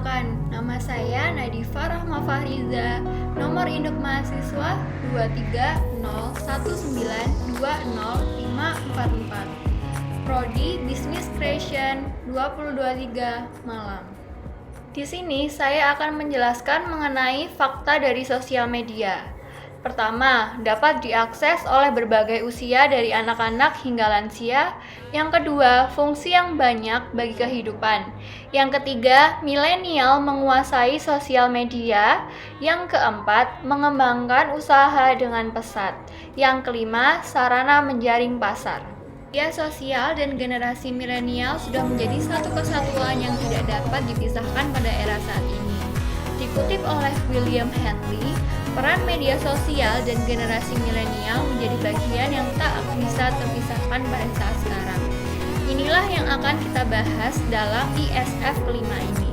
Perkenalkan, nama saya Nadifa Rahma Fahriza, nomor induk mahasiswa 23019200544, Prodi Business Creation 2023 Malang. Di sini saya akan menjelaskan mengenai fakta dari sosial media. Pertama, dapat diakses oleh berbagai usia dari anak-anak hingga lansia. Yang kedua, fungsi yang banyak bagi kehidupan. Yang ketiga, milenial menguasai sosial media. Yang keempat, mengembangkan usaha dengan pesat. Yang kelima, sarana menjaring pasar. Media sosial dan generasi milenial sudah menjadi satu kesatuan yang tidak dapat dipisahkan pada era saat ini. Dikutip oleh William Henley, peran media sosial dan generasi milenial menjadi bagian yang tak bisa terpisahkan pada saat sekarang. Inilah yang akan kita bahas dalam ISF kelima ini.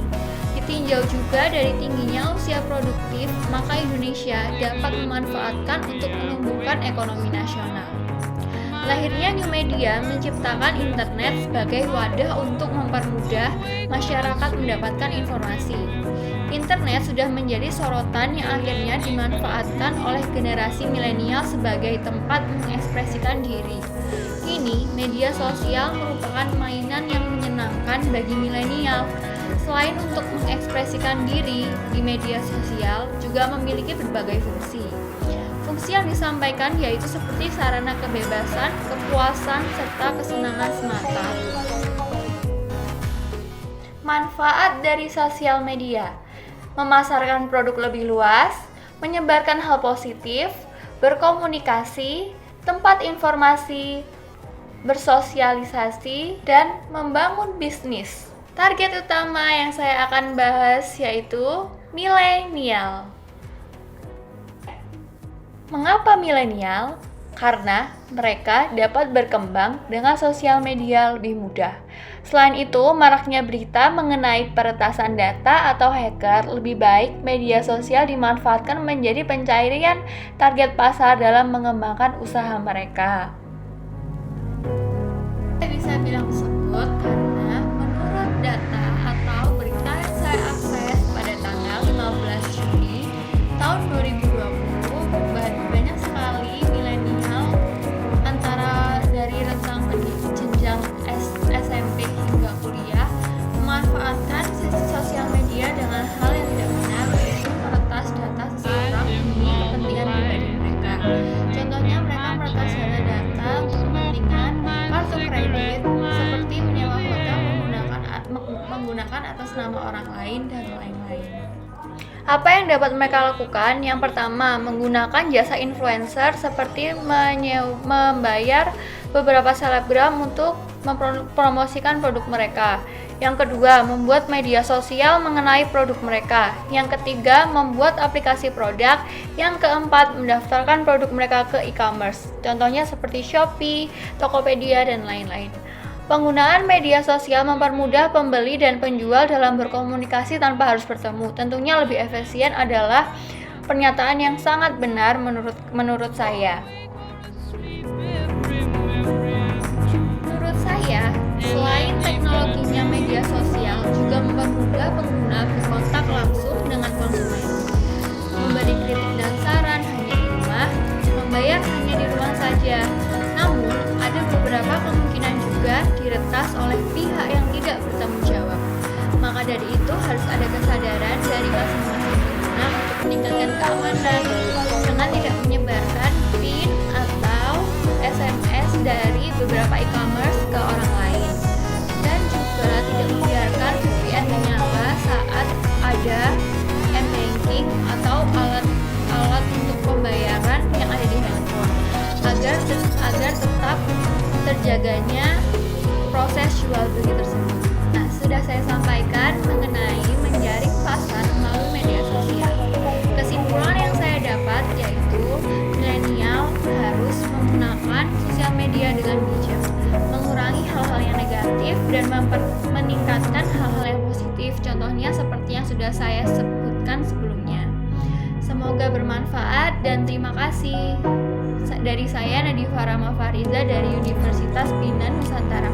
Ditinjau juga dari tingginya usia produktif, maka Indonesia dapat memanfaatkan untuk menumbuhkan ekonomi nasional. Lahirnya new media menciptakan internet sebagai wadah untuk mempermudah masyarakat mendapatkan informasi. Internet sudah menjadi sorotan yang akhirnya dimanfaatkan oleh generasi milenial sebagai tempat mengekspresikan diri. Kini, media sosial merupakan mainan yang menyenangkan bagi milenial. Selain untuk mengekspresikan diri di media sosial, juga memiliki berbagai fungsi. Fungsi yang disampaikan yaitu seperti sarana kebebasan, kepuasan, serta kesenangan semata. Manfaat dari sosial media: memasarkan produk lebih luas, menyebarkan hal positif, berkomunikasi, tempat informasi, bersosialisasi, dan membangun bisnis. Target utama yang saya akan bahas yaitu milenial. Mengapa milenial? Karena mereka dapat berkembang dengan sosial media lebih mudah. Selain itu, maraknya berita mengenai peretasan data atau hacker, lebih baik media sosial dimanfaatkan menjadi pencarian target pasar dalam mengembangkan usaha mereka. Saya bisa bilang tersebut karena menurut data atau berita yang saya akses pada tanggal 15 Juni tahun 2020, banyak sekali milenial antara dari rentang jenjang SMP hingga kuliah memanfaatkan sosial media dengan hal yang tidak benar, yaitu meretas data seseorang demi kepentingan pribadi mereka. Contohnya, mereka meretas data untuk kepentingan kartu kredit, seperti menyewa hotel menggunakan atas nama orang lain dan lain-lain. Apa yang dapat mereka lakukan? Yang pertama, menggunakan jasa influencer seperti membayar beberapa selebgram untuk mempromosikan produk mereka. Yang kedua, membuat media sosial mengenai produk mereka. Yang ketiga, membuat aplikasi produk. Yang keempat, mendaftarkan produk mereka ke e-commerce. Contohnya seperti Shopee, Tokopedia, dan lain-lain. Penggunaan media sosial mempermudah pembeli dan penjual dalam berkomunikasi tanpa harus bertemu. Tentunya lebih efisien adalah pernyataan yang sangat benar menurut saya. Menurut saya, selain teknologinya media sosial juga mempermudah pengguna berkontak langsung dengan konsumen. Memberi kritik dan saran hanya di rumah, membayar hanya di rumah saja. Namun, ada beberapa kemungkinan juga diretas oleh pihak yang tidak bertanggung jawab. Maka dari itu harus ada kesadaran dari masing-masing pengguna untuk meningkatkan keamanan dengan tidak menyebarkan PIN atau SMS dari beberapa e-commerce ke orang lain, dan juga tidak membiarkan VPN menyala saat ada m-banking atau alat untuk pembayaran yang ada di handphone, agar tetap terjaganya proses jual beli tersebut. Nah, sudah saya sampaikan mengenai menjaring pasar melalui media sosial. Kesimpulan yang saya dapat yaitu milenial harus menggunakan sosial media dengan bijak, mengurangi hal-hal yang negatif dan meningkatkan hal-hal yang positif. Contohnya seperti yang sudah saya sebutkan sebelumnya. Semoga bermanfaat dan terima kasih. Dari saya Nadifa Rahma Fahriza dari Universitas Bina Nusantara.